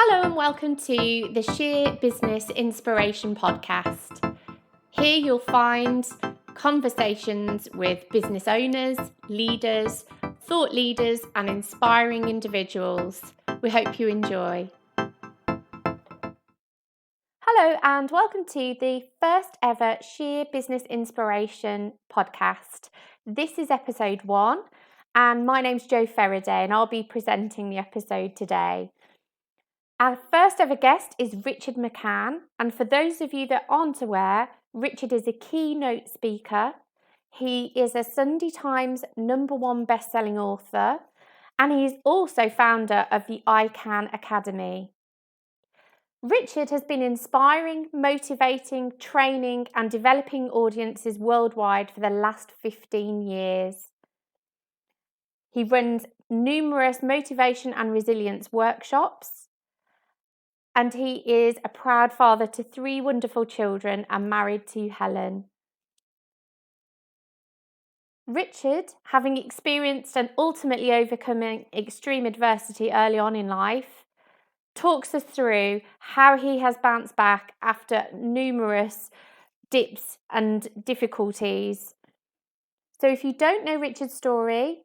Hello and welcome to the Sheer Business Inspiration Podcast. Here you'll find conversations with business owners, leaders, thought leaders and inspiring individuals. We hope you enjoy. Hello and welcome to the first ever Sheer Business Inspiration Podcast. This is episode 1 and my name's Jo Faraday and I'll be presenting the episode today. Our first ever guest is Richard McCann, and for those of you that aren't aware, Richard is a keynote speaker. He is a Sunday Times #1 best-selling author, and he is also founder of the iCan Academy. Richard has been inspiring, motivating, training, and developing audiences worldwide for the last 15 years. He runs numerous motivation and resilience workshops. And he is a proud father to 3 wonderful children and married to Helen. Richard, having experienced and ultimately overcoming extreme adversity early on in life, talks us through how he has bounced back after numerous dips and difficulties. So if you don't know Richard's story,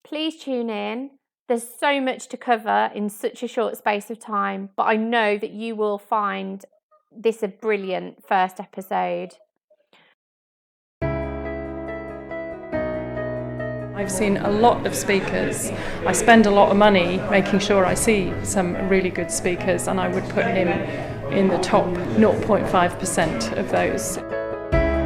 please tune in. There's so much to cover in such a short space of time, but I know that you will find this a brilliant first episode. I've seen a lot of speakers. I spend a lot of money making sure I see some really good speakers, and I would put him in the top 0.5% of those.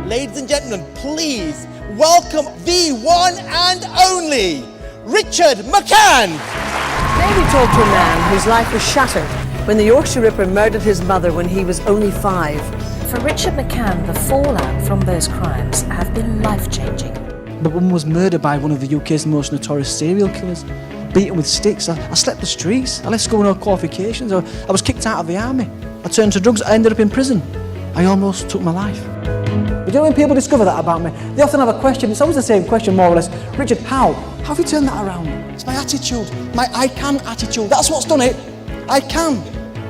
Ladies and gentlemen, please welcome the one and only Richard McCann. Today we talk to a man whose life was shattered when the Yorkshire Ripper murdered his mother when he was only 5. For Richard McCann, the fallout from those crimes have been life-changing. My mum was murdered by one of the UK's most notorious serial killers. Beaten with sticks. I slept the streets. I left school with no qualifications. I was kicked out of the army. I turned to drugs. I ended up in prison. I almost took my life. But you know when people discover that about me, they often have a question. It's always the same question, more or less. Richard, how? How have you turned that around? It's my attitude, my iCan attitude. That's what's done it. I can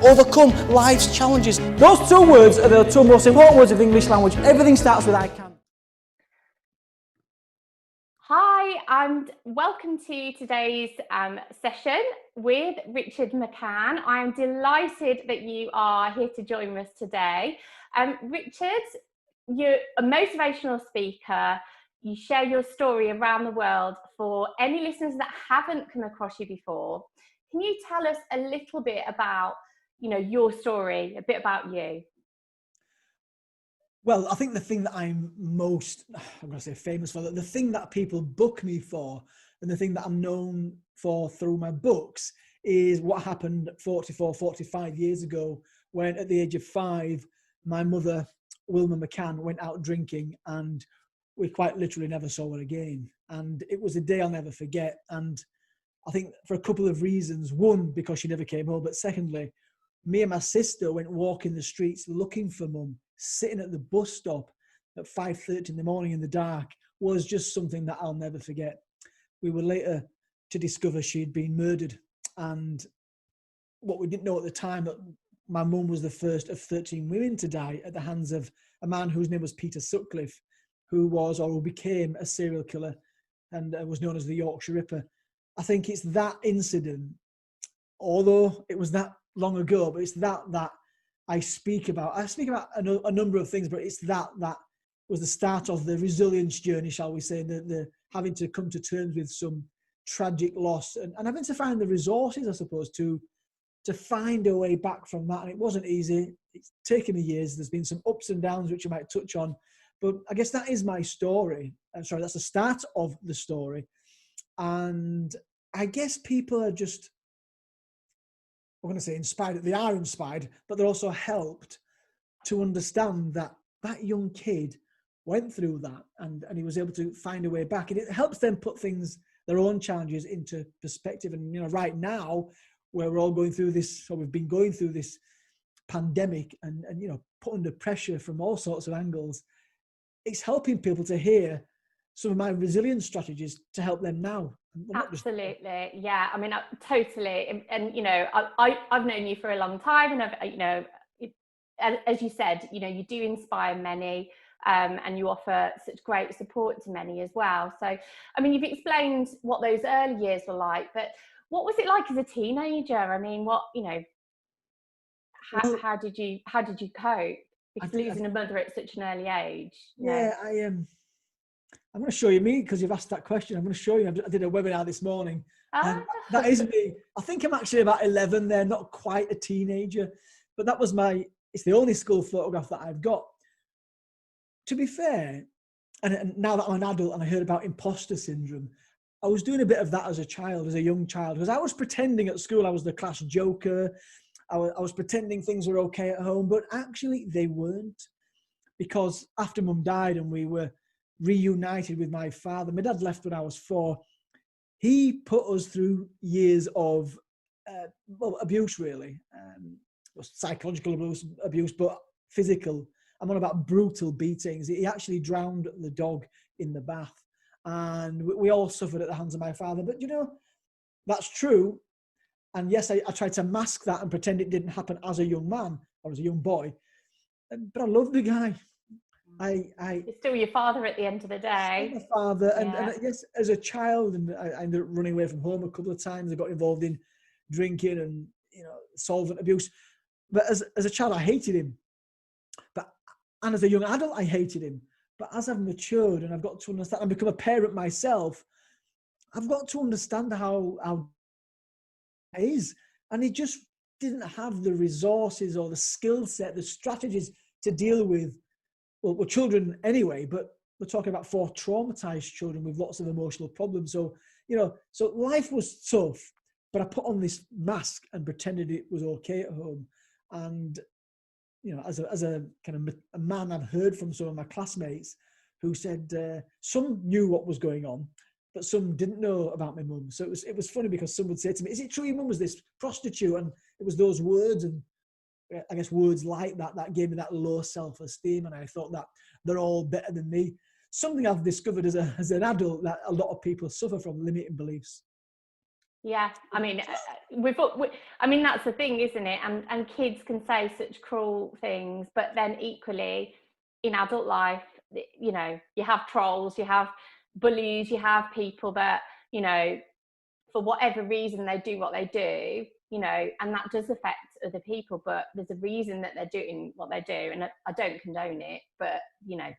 overcome life's challenges. Those 2 words are the 2 most important words of the English language. Everything starts with I can. Hi, and welcome to today's session with Richard McCann. I am delighted that you are here to join us today. Richard, you're a motivational speaker. You share your story around the world. For any listeners that haven't come across you before, can you tell us a little bit about, your story, a bit about you? Well, I think the thing that I'm most, I'm going to say famous for, the thing that people book me for and the thing that I'm known for through my books is what happened 45 years ago when at the age of 5, my mother, Wilma McCann, went out drinking and we quite literally never saw her again. And it was a day I'll never forget. And I think for a couple of reasons. One, because she never came home. But secondly, me and my sister went walking the streets looking for Mum. Sitting at the bus stop at 5:30 in the morning in the dark was just something that I'll never forget. We were later to discover she'd been murdered. And what we didn't know at the time, that my mum was the first of 13 women to die at the hands of a man whose name was Peter Sutcliffe, who became a serial killer and was known as the Yorkshire Ripper. I think it's that incident, although it was that long ago, but it's that I speak about. I speak about a number of things, but it's that was the start of the resilience journey, shall we say, the having to come to terms with some tragic loss and having to find the resources, I suppose, to find a way back from that. And it wasn't easy. It's taken me years. There's been some ups and downs, which I might touch on. But I guess that is my story. That's the start of the story. And I guess people are just, I'm going to say inspired. They are inspired, but they're also helped to understand that that young kid went through that and he was able to find a way back. And it helps them put their own challenges into perspective. And, right now, where we're all going through this, or we've been going through this pandemic and put under pressure from all sorts of angles, it's helping people to hear some of my resilience strategies to help them now. Absolutely, yeah. I mean, totally. And you know, I've known you for a long time, and I've, you know, as you said, you know, you do inspire many, and you offer such great support to many as well. So, I mean, you've explained what those early years were like, but what was it like as a teenager? I mean, what, you know, how did you cope? Because losing a mother at such an early age. Yeah, I'm going to show you me, because you've asked that question. I'm going to show you. I did a webinar this morning. And that is me. I think I'm actually about 11 there, not quite a teenager. But that was it's the only school photograph that I've got. To be fair, and now that I'm an adult and I heard about imposter syndrome, I was doing a bit of that as a child, as a young child, because I was pretending at school I was the class joker. I was pretending things were okay at home, but actually they weren't. Because after Mum died and we were reunited with my father, my dad left when I was 4. He put us through years of abuse, really. Psychological abuse, but physical. I'm on about brutal beatings. He actually drowned the dog in the bath. And we all suffered at the hands of my father. But, you know, that's true. And yes, I tried to mask that and pretend it didn't happen as a young man or as a young boy. But I love the guy. It's still your father at the end of the day. My father, and yes, as a child, and I ended up running away from home a couple of times. I got involved in drinking and, you know, solvent abuse. But as a child, I hated him. And as a young adult, I hated him. But as I've matured and I've got to understand and become a parent myself, I've got to understand how it is. And he just didn't have the resources or the skill set, the strategies to deal with, well, children anyway, but we're talking about 4 traumatized children with lots of emotional problems. So, you know, so life was tough, but I put on this mask and pretended it was okay at home. And, you know, as a kind of a man, I've heard from some of my classmates who said some knew what was going on, but some didn't know about my mum. So it was funny, because some would say to me, "Is it true your mum was this prostitute?" And it was those words, and I guess words like that gave me that low self-esteem, and I thought that they're all better than me. Something I've discovered as an adult that a lot of people suffer from, limiting beliefs. Yeah, I mean, I mean, that's the thing, isn't it? And kids can say such cruel things, but then equally in adult life, you know, you have trolls, you have bullies, you have people that, you know, for whatever reason they do what they do, you know, and that does affect other people, but there's a reason that they're doing what they do, and I don't condone it, but, you know,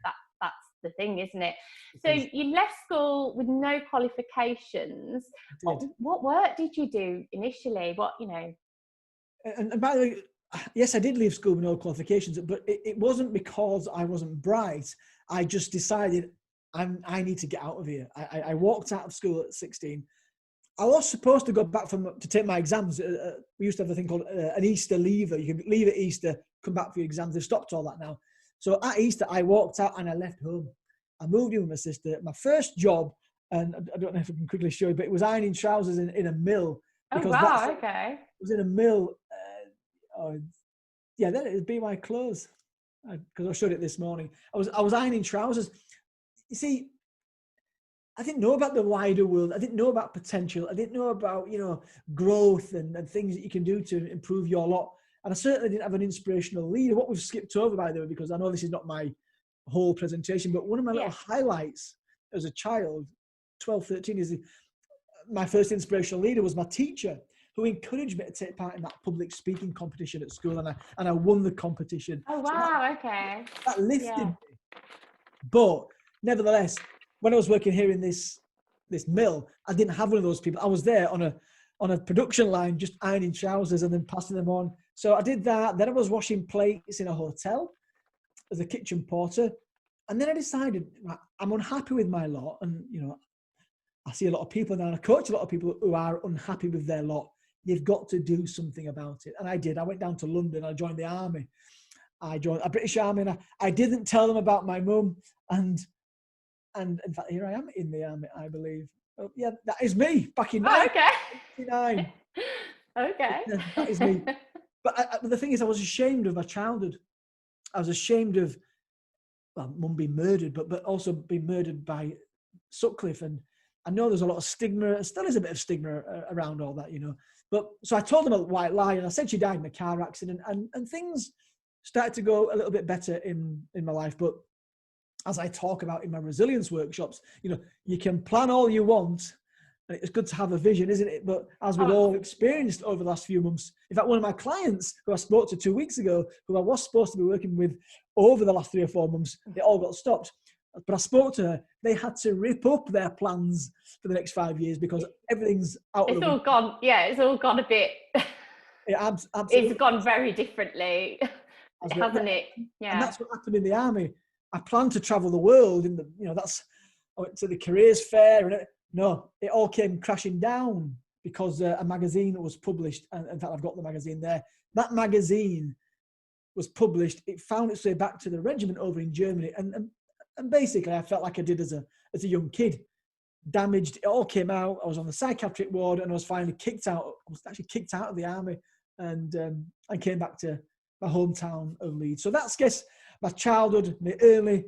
that's the thing, isn't it? So you left school with no qualifications. What work did you do initially? What, you know? And by the way, yes, I did leave school with no qualifications, but it wasn't because I wasn't bright. I just decided I need to get out of here. I walked out of school at 16. I was supposed to go back to take my exams. We used to have a thing called an Easter leaver. You can leave at Easter, come back for your exams. They've stopped all that now. So at Easter, I walked out and I left home. I moved in with my sister. My first job, and I don't know if I can quickly show you, but it was ironing trousers in a mill. Oh, wow, okay. It was in a mill. Yeah, then it'd be my clothes, because I showed it this morning. I was ironing trousers. You see, I didn't know about the wider world. I didn't know about potential. I didn't know about, you know, growth and things that you can do to improve your lot. And I certainly didn't have an inspirational leader. What we've skipped over, by the way, because I know this is not my whole presentation, but one of my little highlights as a child, 12, 13, is my first inspirational leader was my teacher, who encouraged me to take part in that public speaking competition at school, and I won the competition. Oh, wow, okay. That lifted me. But nevertheless, when I was working here in this mill, I didn't have one of those people. I was there on a production line, just ironing trousers and then passing them on. So I did that. Then I was washing plates in a hotel as a kitchen porter. And then I decided, I'm unhappy with my lot. And, you know, I see a lot of people now, and I coach a lot of people who are unhappy with their lot. You've got to do something about it. And I did. I went down to London. I joined the army. I joined a British army, and I didn't tell them about my mum. And in fact, here I am in the army, I believe. Oh, yeah, that is me back in 1999. Okay. Yeah, that is me. But the thing is, I was ashamed of my childhood. I was ashamed of, well, mum being murdered, but also being murdered by Sutcliffe, and I know there's a lot of stigma, still is a bit of stigma around all that, you know. But so I told them a white lie, and I said she died in a car accident, and things started to go a little bit better in my life. But as I talk about in my resilience workshops, you know, you can plan all you want, and it's good to have a vision, isn't it? But as we've all experienced over the last few months, in fact, one of my clients who I spoke to 2 weeks ago, who I was supposed to be working with over the last 3 or 4 months, it all got stopped. But I spoke to her, they had to rip up their plans for the next 5 years because everything's out of It's the all gone, yeah, it's all gone a bit, absolutely. it's gone very differently, hasn't it? Yeah. And that's what happened in the army. I planned to travel the world I went to the careers fair, and it all came crashing down because a magazine was published. And in fact, I've got the magazine there. That magazine was published. It found its way back to the regiment over in Germany. And basically, I felt like I did as a young kid. Damaged. It all came out. I was on the psychiatric ward, and I was finally kicked out. I was actually kicked out of the army, and I came back to my hometown of Leeds. So that's, guess, my childhood, my early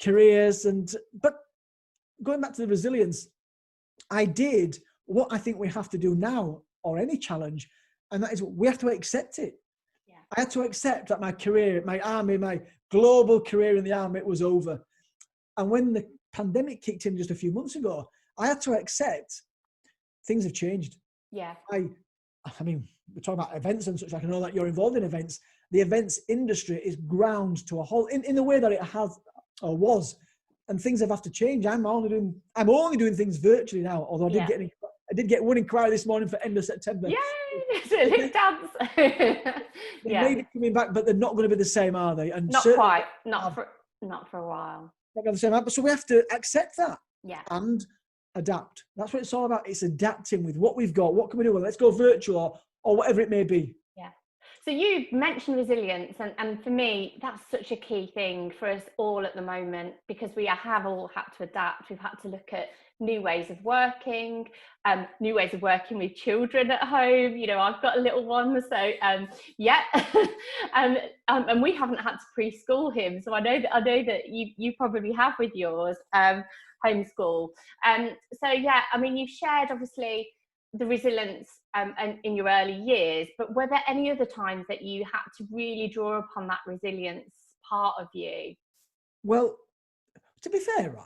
careers, but going back to the resilience, I did what I think we have to do now, or any challenge, and that is we have to accept it. Yeah. I had to accept that my career, my army, my global career in the army was over. And when the pandemic kicked in just a few months ago, I had to accept things have changed. Yeah. I mean, we're talking about events and such. I know that you're involved in events. The events industry is ground to a halt in the way that it has or was, and things have to change. I'm only doing things virtually now. Although I did get one inquiry this morning for end of September. Yay! Lip dance. They may be coming back, but they're not going to be the same, are they? And not quite. Not for a while. Not going to the same. So we have to accept that. Yeah. And adapt. That's what it's all about. It's adapting with what we've got. What can we do? Well, let's go virtual or whatever it may be. Yeah. So you mentioned resilience, and for me, that's such a key thing for us all at the moment, because we have all had to adapt. We've had to look at new ways of working with children at home. You know, I've got a little one, so and we haven't had to preschool him. So I know that you probably have with yours. Homeschool. So yeah, I mean, you've shared obviously the resilience and in your early years, but were there any other times that you had to really draw upon that resilience part of you? Well, to be fair,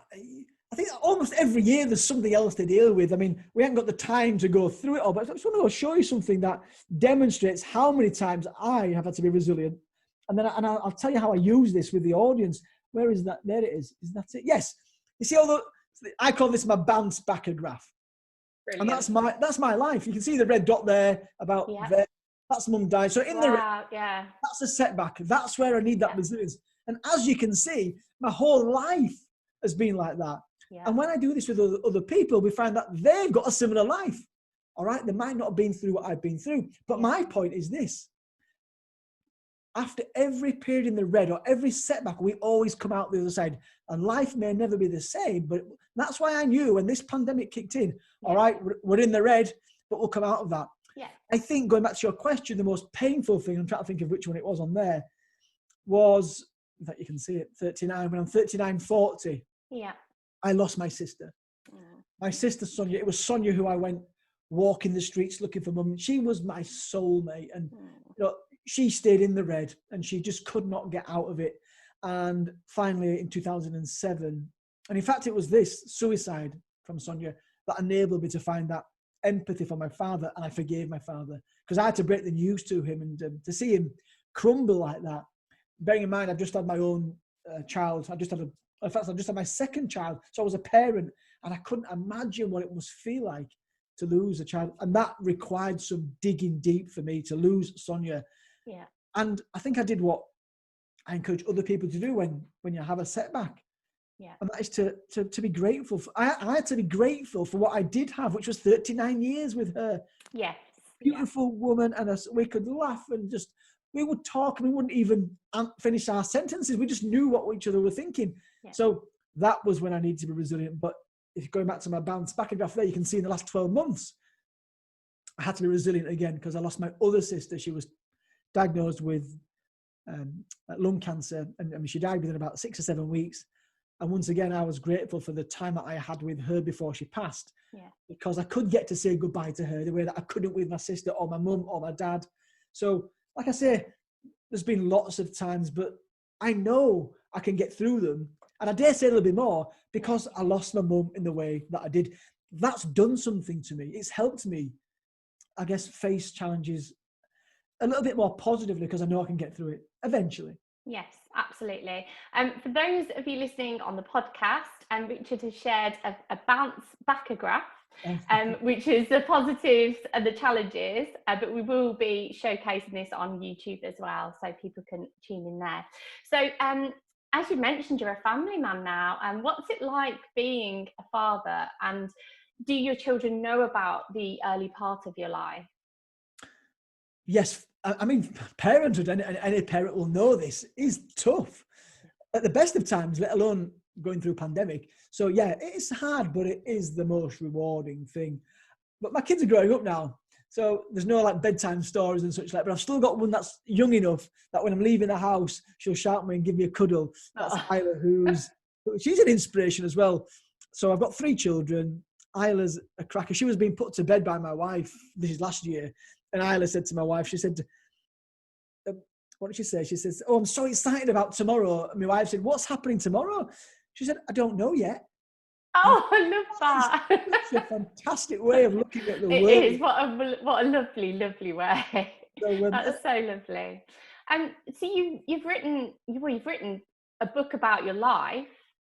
I think almost every year there's something else to deal with. I mean, we haven't got the time to go through it all, but I just want to go show you something that demonstrates how many times I have had to be resilient. And then I'll tell you how I use this with the audience. Where is that? There it is. Is that it? Yes. You see, I call this my bounce back graph. Brilliant. And that's my life. You can see the red dot there about there. That's mum died. So in that's a setback. That's where I need that resilience. And as you can see, my whole life has been like that. Yeah. And when I do this with other people, we find that they've got a similar life. All right. They might not have been through what I've been through. But my point is this. After every period in the red or every setback, we always come out the other side. And life may never be the same, but that's why I knew when this pandemic kicked in, all right, we're in the red, but we'll come out of that. Yeah. I think, going back to your question, the most painful thing, I'm trying to think of which one it was on there, was, in fact, you can see it, 39. When I'm 39, 40, I lost my sister. My sister, Sonia. It was Sonia who I went walking the streets looking for mum. She was my soulmate. And, you know, she stayed in the red and she just could not get out of it. And finally in 2007, and in fact, it was this suicide from Sonia that enabled me to find that empathy for my father. And I forgave my father because I had to break the news to him, and to see him crumble like that. Bearing in mind, I've just had my own child. I just had my second child. So I was a parent, and I couldn't imagine what it must feel like to lose a child. And that required some digging deep for me to lose Sonia. Yeah. And I think I did what I encourage other people to do when you have a setback. Yeah. And that is to be grateful. I had to be grateful for what I did have, which was 39 years with her. Yes. Beautiful woman. And we could laugh and we would talk, and we wouldn't even finish our sentences. We just knew what each other were thinking. Yeah. So that was when I needed to be resilient. But if you're going back to my bounce back graph there, you can see in the last 12 months, I had to be resilient again because I lost my other sister. She was diagnosed with lung cancer, and she died within about 6 or 7 weeks. And once again, I was grateful for the time that I had with her before she passed, Yeah. because I could get to say goodbye to her the way that I couldn't with my sister or my mum or my dad. So, like I say, there's been lots of times, but I know I can get through them. And I dare say a little bit more because I lost my mum in the way that I did. That's done something to me. It's helped me, I guess, face challenges a little bit more positively because I know I can get through it eventually. Yes, absolutely. For those of you listening on the podcast, Richard has shared a bounce back graph, which is the positives and the challenges, but we will be showcasing this on YouTube as well, so people can tune in there. So as you mentioned, you're a family man now, and what's it like being a father, and do your children know about the early part of your life? Yes, I mean, parenthood, and any parent will know this, is tough at the best of times, let alone going through a pandemic. So yeah, it's hard, but it is the most rewarding thing. But my kids are growing up now, so there's no like bedtime stories and such like, but I've still got one that's young enough that when I'm leaving the house, she'll shout at me and give me a cuddle. That's Isla, she's an inspiration as well. So I've got 3 children. Isla's a cracker. She was being put to bed by my wife. This is last year. And Isla said to my wife, she said, what did she say? She says, "Oh, I'm so excited about tomorrow." And my wife said, "What's happening tomorrow?" She said, "I don't know yet." Oh, I love that. It's a fantastic way of looking at the world. It is. What a lovely, lovely way. So, That's so lovely. So you've written a book about your life,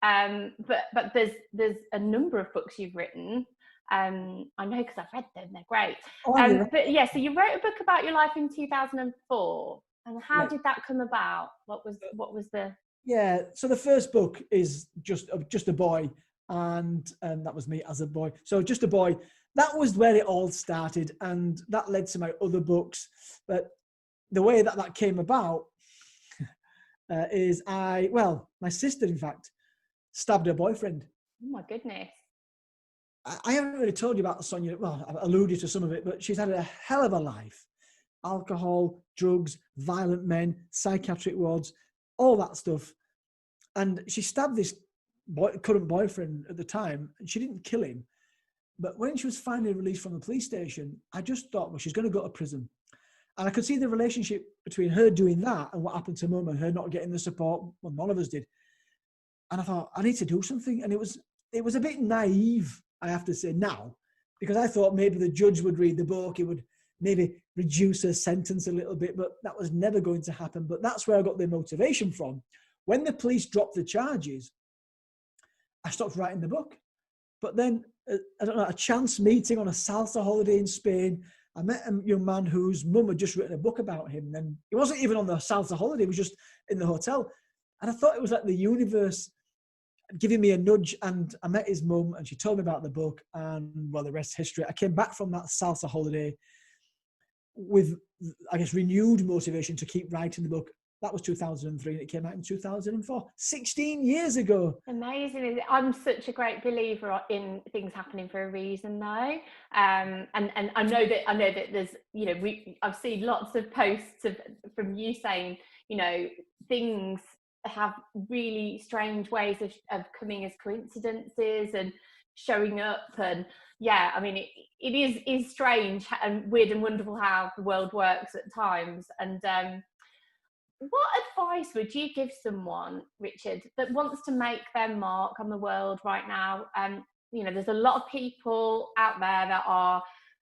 but there's a number of books you've written. I know because I've read them; they're great. But yeah, so you wrote a book about your life in 2004, and how did that come about? What was the? Yeah, so the first book is just a boy, and that was me as a boy. So just a boy. That was where it all started, and that led to my other books. But the way that came about is my sister, in fact, stabbed her boyfriend. Oh my goodness. I haven't really told you about Sonia. Well, I've alluded to some of it, but she's had a hell of a life. Alcohol, drugs, violent men, psychiatric wards, all that stuff. And she stabbed this current boyfriend at the time, and she didn't kill him. But when she was finally released from the police station, I just thought, well, she's going to go to prison. And I could see the relationship between her doing that and what happened to mum and her not getting the support. Well, none of us did. And I thought, I need to do something. And it was a bit naive, I have to say now, because I thought maybe the judge would read the book, it would maybe reduce her sentence a little bit, but that was never going to happen. But that's where I got the motivation from. When the police dropped the charges, I stopped writing the book. But then, I don't know, a chance meeting on a salsa holiday in Spain, I met a young man whose mum had just written a book about him. And he wasn't even on the salsa holiday, he was just in the hotel. And I thought it was like the universe giving me a nudge, and I met his mum and she told me about the book, and well, the rest is history. I came back from that salsa holiday with, I guess, renewed motivation to keep writing the book. That was 2003 and it came out in 2004, 16 years ago. Amazing, isn't it? I'm such a great believer in things happening for a reason, though. And I know that there's, I've seen lots of posts from you saying, things have really strange ways of coming as coincidences and showing up. And yeah, I mean, it is strange and weird and wonderful how the world works at times. And what advice would you give someone, Richard, that wants to make their mark on the world right now? There's a lot of people out there that are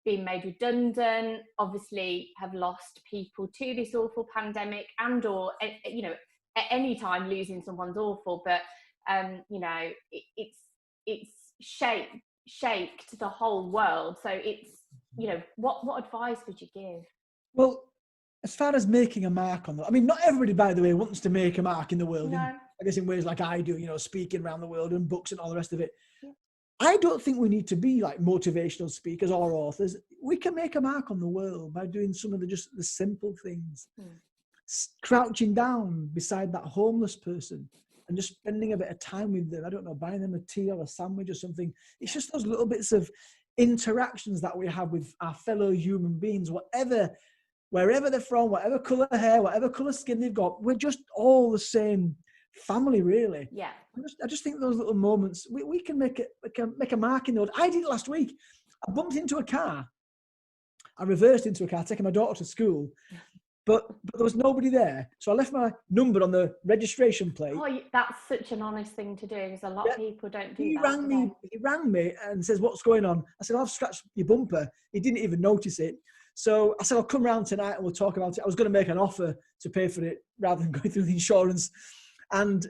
being made redundant, obviously have lost people to this awful pandemic, and or at any time losing someone's awful, but it's shaped the whole world. So it's, what advice would you give? Well, as far as making a mark on that, I mean, not everybody, by the way, wants to make a mark in the world. No. I guess in ways like I do, speaking around the world and books and all the rest of it. Yeah. I don't think we need to be like motivational speakers or authors. We can make a mark on the world by doing some of the simple things. Crouching down beside that homeless person and just spending a bit of time with them. I don't know, buying them a tea or a sandwich or something. It's just those little bits of interactions that we have with our fellow human beings, wherever they're from, whatever colour hair, whatever colour skin they've got. We're just all the same. family, really. Yeah. I just think those little moments, we can make a mark in those. I did it last week. I bumped into a car. I reversed into a car, taking my daughter to school, but there was nobody there. So I left my number on the registration plate. Oh, that's such an honest thing to do, because a lot of people don't do that. He rang me and says, "What's going on?" I said, "I've scratched your bumper." He didn't even notice it. So I said, "I'll come round tonight and we'll talk about it." I was going to make an offer to pay for it rather than going through the insurance. And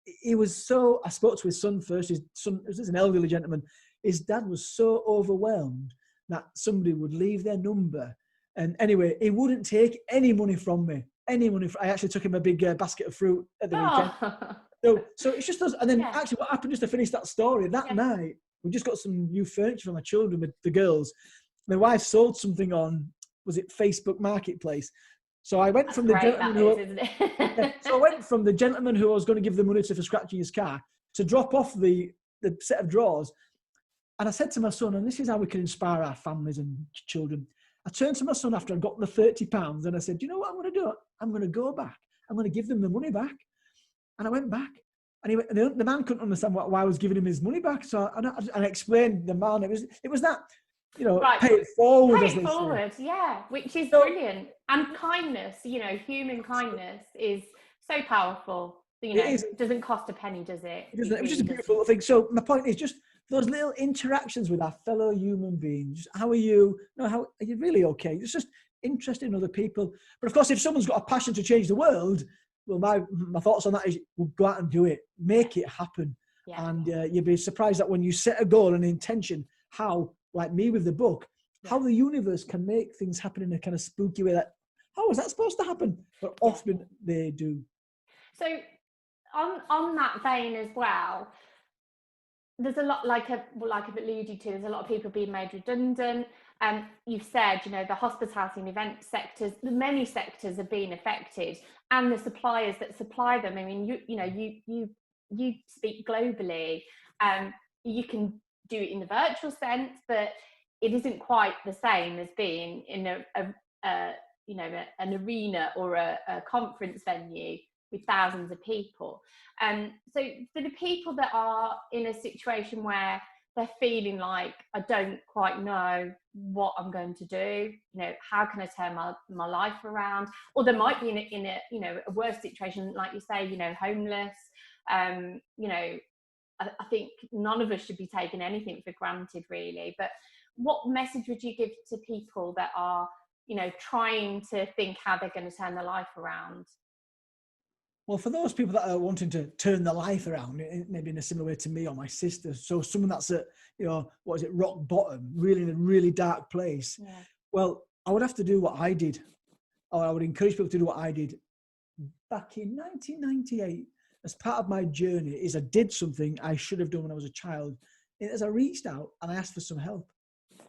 he was so, I spoke to his son first. His son is an elderly gentleman. His dad was so overwhelmed that somebody would leave their number. And anyway, he wouldn't take any money from me. I actually took him a big basket of fruit at the weekend. So it's just us. And then actually what happened, just to finish that story, that night, we just got some new furniture for my children with the girls. My wife sold something on, was it Facebook Marketplace? So I went from the gentleman who I was going to give the money to for scratching his car to drop off the set of drawers. And I said to my son, and this is how we can inspire our families and children. I turned to my son after I got the £30 and I said, "Do you know what I'm going to do? I'm going to go back. I'm going to give them the money back." And I went back. And the man couldn't understand why I was giving him his money back. So I explained the man. It was that, pay it forward. Pay it forward, yeah, which is brilliant. And kindness, human kindness is so powerful. It doesn't cost a penny, does it? It doesn't. It was just a beautiful thing. So my point is just those little interactions with our fellow human beings. How are you? How are you really okay? It's just interested in other people. But of course, if someone's got a passion to change the world, well, my thoughts on that is, we'll go out and do it. Make it happen. Yeah. And you'll be surprised that when you set a goal and an intention, how, like me with the book, how the universe can make things happen in a kind of spooky way that, how is that supposed to happen? But often they do. So on that vein as well, there's a lot, like I've alluded to, there's a lot of people being made redundant. You've said, the hospitality and event sectors, many sectors are being affected, and the suppliers that supply them. I mean, you speak globally. You can do it in the virtual sense, but it isn't quite the same as being in an arena or a conference venue with thousands of people. So for the people that are in a situation where they're feeling like, I don't quite know what I'm going to do, how can I turn my life around? Or they might be in a worse situation, like you say, homeless. I think none of us should be taking anything for granted, really. But what message would you give to people that are, trying to think how they're going to turn their life around? Well, for those people that are wanting to turn their life around, maybe in a similar way to me or my sister, so someone that's at, rock bottom, really in a really dark place. Yeah. Well, I would have to do what I did, or I would encourage people to do what I did back in 1998. As part of my journey, is I did something I should have done when I was a child. As I reached out and I asked for some help.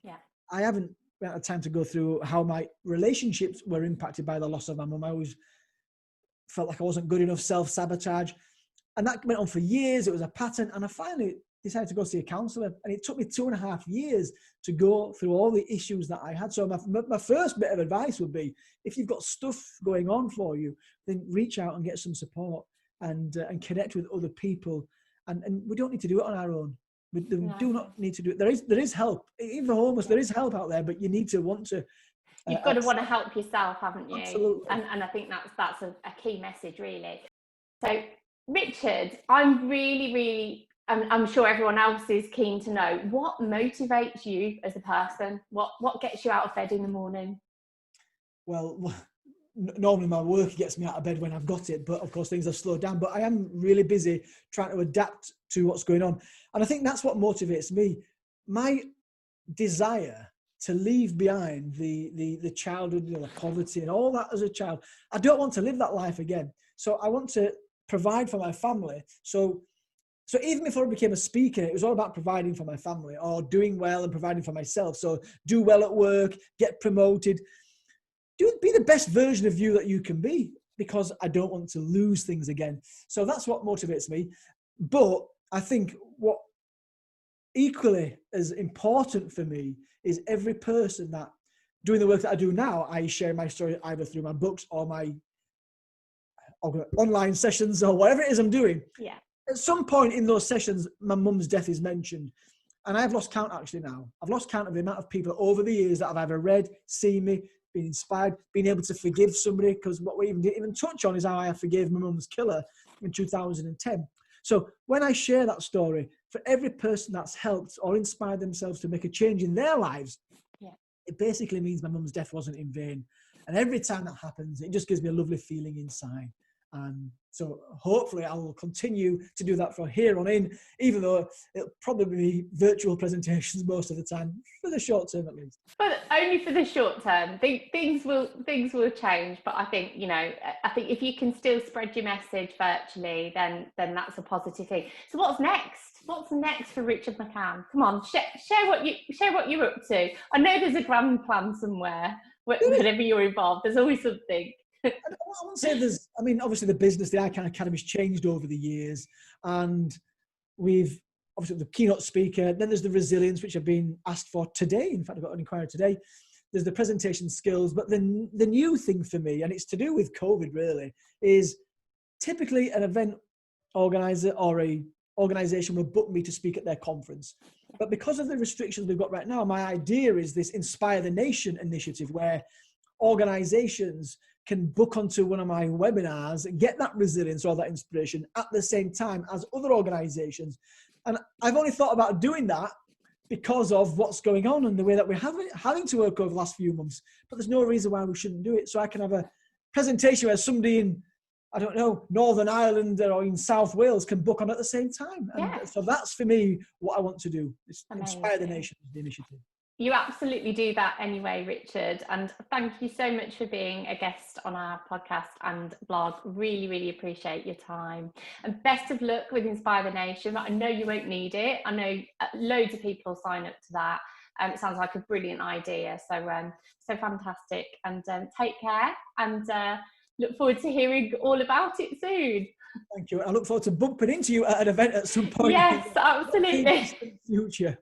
Yeah. I haven't had time to go through how my relationships were impacted by the loss of my mum. I always felt like I wasn't good enough, self-sabotage. And that went on for years. It was a pattern. And I finally decided to go see a counsellor. And it took me 2.5 years to go through all the issues that I had. So my first bit of advice would be, if you've got stuff going on for you, then reach out and get some support and connect with other people. And we don't need to do it on our own. We do not need to do it. There is help. Even for homeless, there is help out there, but you need to want to. You've got to want to help yourself, haven't you? Absolutely. And I think that's a key message, really. So, Richard, I'm really, I'm sure everyone else is keen to know, what motivates you as a person? What gets you out of bed in the morning? Well, normally my work gets me out of bed when I've got it, but of course things have slowed down. But I am really busy trying to adapt to what's going on. And I think that's what motivates me. My desire to leave behind the childhood, the poverty and all that as a child. I don't want to live that life again. So I want to provide for my family. So even before I became a speaker, it was all about providing for my family, or doing well and providing for myself. So do well at work, get promoted, be the best version of you that you can be, because I don't want to lose things again. So that's what motivates me. But I think what equally as important for me is every person that doing the work that I do now, I share my story either through my books or my online sessions or whatever it is I'm doing. Yeah. At some point in those sessions, my mum's death is mentioned. And I've lost count actually now. I've lost count of the amount of people over the years that have either read, seen me, been inspired, been able to forgive somebody, because what we didn't even touch on is how I forgave my mum's killer in 2010. So when I share that story, for every person that's helped or inspired themselves to make a change in their lives, it basically means my mum's death wasn't in vain. And every time that happens, it just gives me a lovely feeling inside. And so hopefully I will continue to do that from here on in, even though it'll probably be virtual presentations most of the time, for the short term at least. But only for the short term. Things will change. But I think, I think if you can still spread your message virtually, then that's a positive thing. So what's next? What's next for Richard McCann? Come on, share what you're up to. I know there's a grand plan somewhere. Whenever you're involved, there's always something. I wouldn't say there's, obviously the business, the iCan Academy's changed over the years, and we've obviously the keynote speaker, then there's the resilience, which I've been asked for today. In fact, I've got an inquiry today. There's the presentation skills, but then the new thing for me, and it's to do with COVID really, is typically an event organizer or a organization will book me to speak at their conference. But because of the restrictions we've got right now, my idea is this Inspire the Nation initiative, where organizations can book onto one of my webinars and get that resilience or that inspiration at the same time as other organizations. And I've only thought about doing that because of what's going on and the way that we're having to work over the last few months. But there's no reason why we shouldn't do it. So I can have a presentation where somebody in, I don't know, Northern Ireland or in South Wales can book on at the same time. And so that's for me what I want to do. It's Inspire the Nation, the initiative. You absolutely do that anyway, Richard. And thank you so much for being a guest on our podcast and blog. Really, really appreciate your time. And best of luck with Inspire the Nation. I know you won't need it. I know loads of people sign up to that. It sounds like a brilliant idea. So fantastic. And take care. And look forward to hearing all about it soon. Thank you. I look forward to bumping into you at an event at some point. Yes, absolutely. In the future.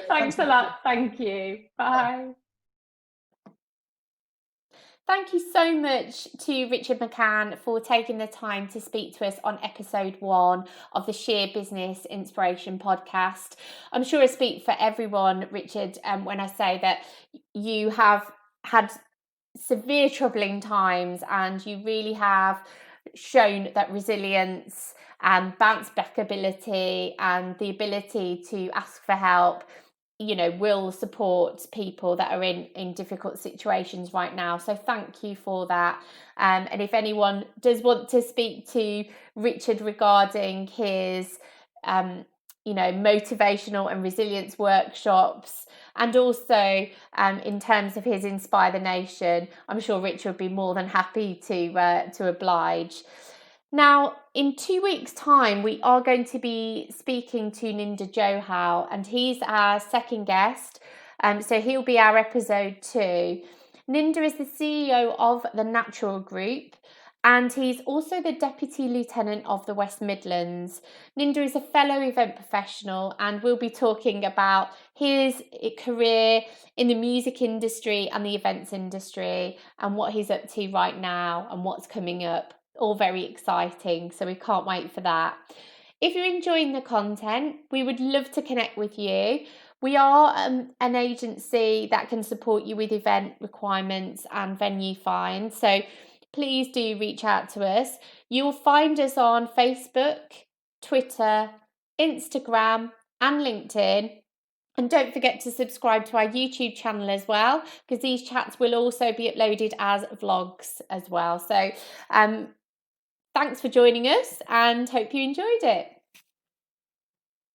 Thanks a lot. Thank you. Bye. Thank you so much to Richard McCann for taking the time to speak to us on episode 1 of the Sheer Business Inspiration podcast. I'm sure I speak for everyone, Richard, when I say that you have had severe troubling times and you really have shown that resilience and bounce back ability and the ability to ask for help, will support people that are in difficult situations right now. So thank you for that. And if anyone does want to speak to Richard regarding his motivational and resilience workshops, and also in terms of his Inspire the Nation, I'm sure Richard would be more than happy to oblige. Now, in 2 weeks' time, we are going to be speaking to Ninder Johal, and he's our second guest. So he'll be our episode 2. Ninder is the CEO of the Natural Group, and he's also the Deputy Lieutenant of the West Midlands. Ninder is a fellow event professional, and we'll be talking about his career in the music industry and the events industry and what he's up to right now and what's coming up. All very exciting, so we can't wait for that. If you're enjoying the content, we would love to connect with you. We are an agency that can support you with event requirements and venue finds, so please do reach out to us. You'll find us on Facebook, Twitter, Instagram and LinkedIn. And don't forget to subscribe to our YouTube channel as well, because these chats will also be uploaded as vlogs as well. So thanks for joining us and hope you enjoyed it.